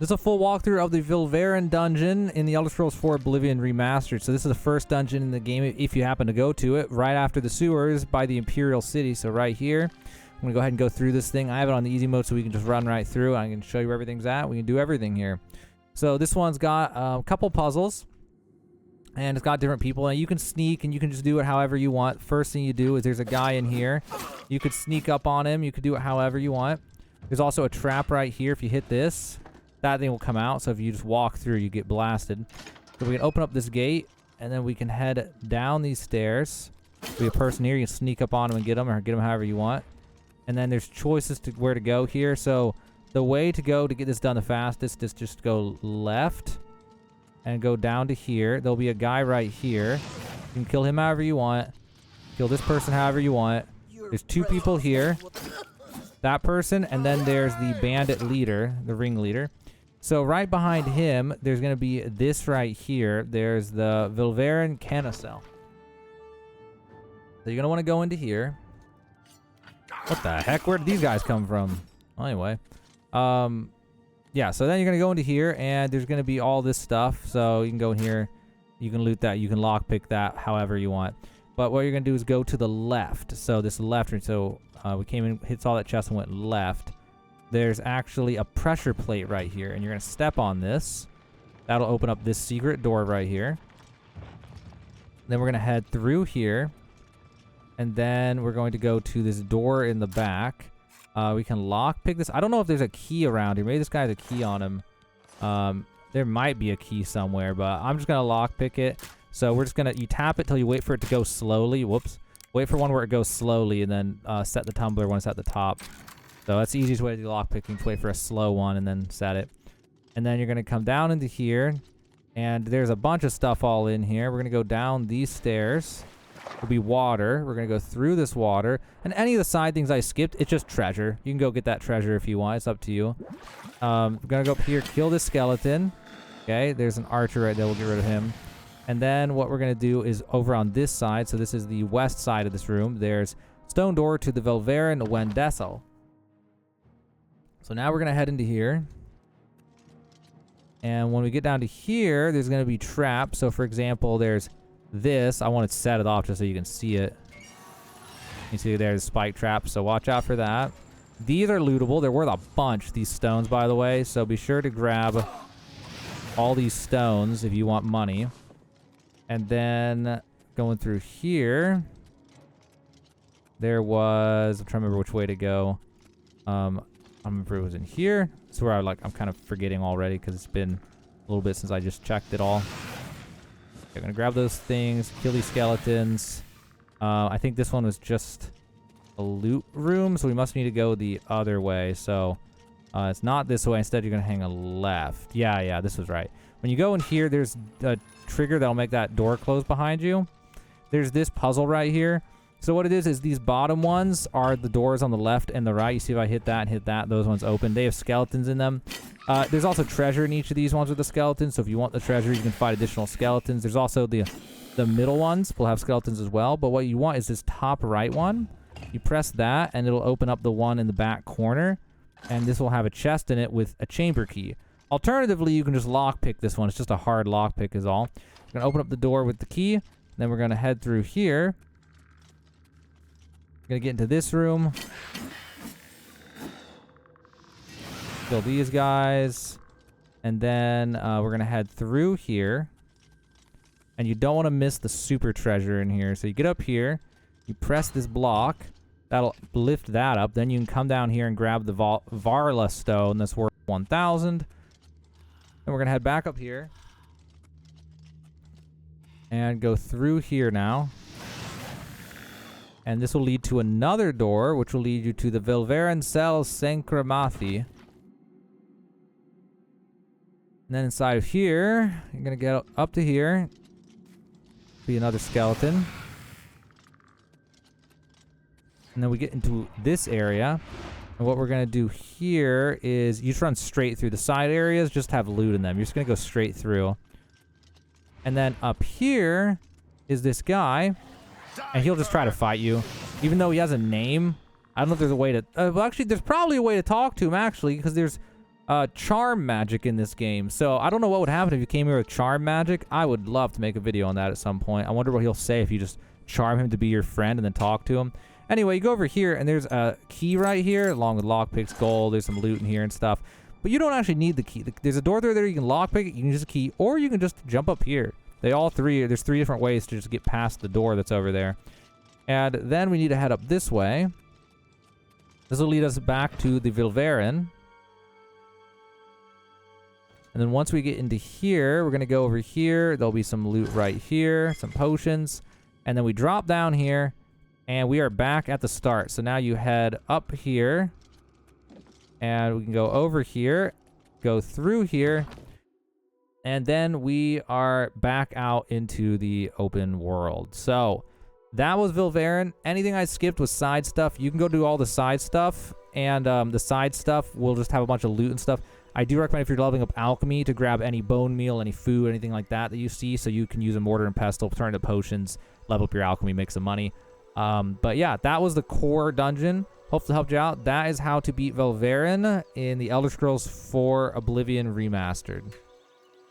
This is a full walkthrough of the Vilverin Dungeon in the Elder Scrolls 4 Oblivion Remastered. So this is the first dungeon in the game, if you happen to go to it, right after the sewers by the Imperial City. So right here, I'm going to go ahead and go through this thing. I have it on the easy mode so we can just run right through. I can show you where everything's at. We can do everything here. So this one's got a couple puzzles, and it's got different people. And you can sneak, and you can just do it however you want. First thing you do is there's a guy in here. You could sneak up on him. You could do it however you want. There's also a trap right here. If you hit this, that thing will come out. So if you just walk through, you get blasted. So we can open up this gate, and then we can head down these stairs. There'll be a person here. You can sneak up on him and get him, or get him however you want. And then there's choices to where to go here. So the way to go to get this done the fastest is just go left and go down to here. There'll be a guy right here. You can kill him however you want. Kill this person however you want. There's two people here. That person, and then there's the bandit leader, the ringleader. So right behind him, there's going to be this right here. There's the Vilverin Carousel. So you're going to want to go into here. What the heck? Where did these guys come from? Well, anyway. Yeah, so then you're going to go into here, and there's going to be all this stuff. So you can go in here. You can loot that. You can lockpick that however you want. But what you're going to do is go to the left. So this left, so we came in, hit all that chest and went left. There's actually a pressure plate right here, and you're going to step on this. That'll open up this secret door right here. Then we're going to head through here. And then we're going to go to this door in the back. We can lockpick this. I don't know if there's a key around here. Maybe this guy has a key on him. There might be a key somewhere, but I'm just going to lockpick it. So we're just going to, you tap it till you wait for it to go slowly. Whoops. Wait for one where it goes slowly, and then set the tumbler when it's at the top. So that's the easiest way to do lockpicking, to wait for a slow one and then set it. And then you're going to come down into here, and there's a bunch of stuff all in here. We're going to go down these stairs. There'll be water. We're going to go through this water. And any of the side things I skipped, it's just treasure. You can go get that treasure if you want. It's up to you. We're going to go up here, kill this skeleton. Okay, there's an archer right there. We'll get rid of him. And then what we're going to do is over on this side, so this is the west side of this room, there's stone door to the Vilverin Wendessel. So now we're going to head into here. And when we get down to here, there's going to be traps. So for example, there's this. I want to set it off just so you can see it. You see there's spike traps, so watch out for that. These are lootable. They're worth a bunch, these stones, by the way. So be sure to grab all these stones if you want money. And then going through here, there was, I'm trying to remember which way to go. I remember it was in here. That's where I'm kind of forgetting already because it's been a little bit since I just checked it all. Okay, I'm going to grab those things, kill these skeletons. I think this one was just a loot room, so we must need to go the other way. So it's not this way. Instead, you're going to hang a left. Yeah, this was right. When you go in here, there's a trigger that'll make that door close behind you. There's this puzzle right here. So what it is these bottom ones are the doors on the left and the right. You see if I hit that and hit that, those ones open. They have skeletons in them. There's also treasure in each of these ones with the skeletons. So if you want the treasure, you can fight additional skeletons. There's also the middle ones will have skeletons as well. But what you want is this top right one. You press that and it'll open up the one in the back corner. And this will have a chest in it with a chamber key. Alternatively, you can just lockpick this one. It's just a hard lockpick is all. We're going to open up the door with the key. Then we're going to head through here. We're going to get into this room. Kill these guys. And then we're going to head through here. And you don't want to miss the super treasure in here. So you get up here. You press this block. That'll lift that up. Then you can come down here and grab the Varla stone that's worth 1,000. Then we're going to head back up here. And go through here now. And this will lead to another door, which will lead you to the Vilverin Cell Sancramathi. And then inside of here, you're going to get up to here. Be another skeleton. And then we get into this area. And what we're going to do here is you just run straight through. The side areas just have loot in them. You're just going to go straight through. And then up here is this guy. And he'll just try to fight you. Even though he has a name. I don't know if there's a way to... well, actually, there's probably a way to talk to him, actually. Because there's charm magic in this game. So I don't know what would happen if you came here with charm magic. I would love to make a video on that at some point. I wonder what he'll say if you just charm him to be your friend and then talk to him. Anyway, you go over here and there's a key right here along with lockpicks, gold. There's some loot in here and stuff. But you don't actually need the key. There's a door there you can lockpick it. You can use a key, or you can just jump up here. There's 3 different ways to just get past the door that's over there. And then we need to head up this way. This will lead us back to the Vilverin. And then once we get into here, we're going to go over here. There'll be some loot right here, some potions. And then we drop down here, and we are back at the start. So now you head up here, and we can go over here, go through here, and then we are back out into the open world. So that was Vilverin. Anything I skipped was side stuff. You can go do all the side stuff, and the side stuff will just have a bunch of loot and stuff. I do recommend if you're leveling up alchemy to grab any bone meal, any food, anything like that you see, so you can use a mortar and pestle, turn into potions, level up your alchemy, make some money. But yeah, that was the core dungeon. Hope to help you out. That is how to beat Vilverin in the Elder Scrolls 4 Oblivion Remastered.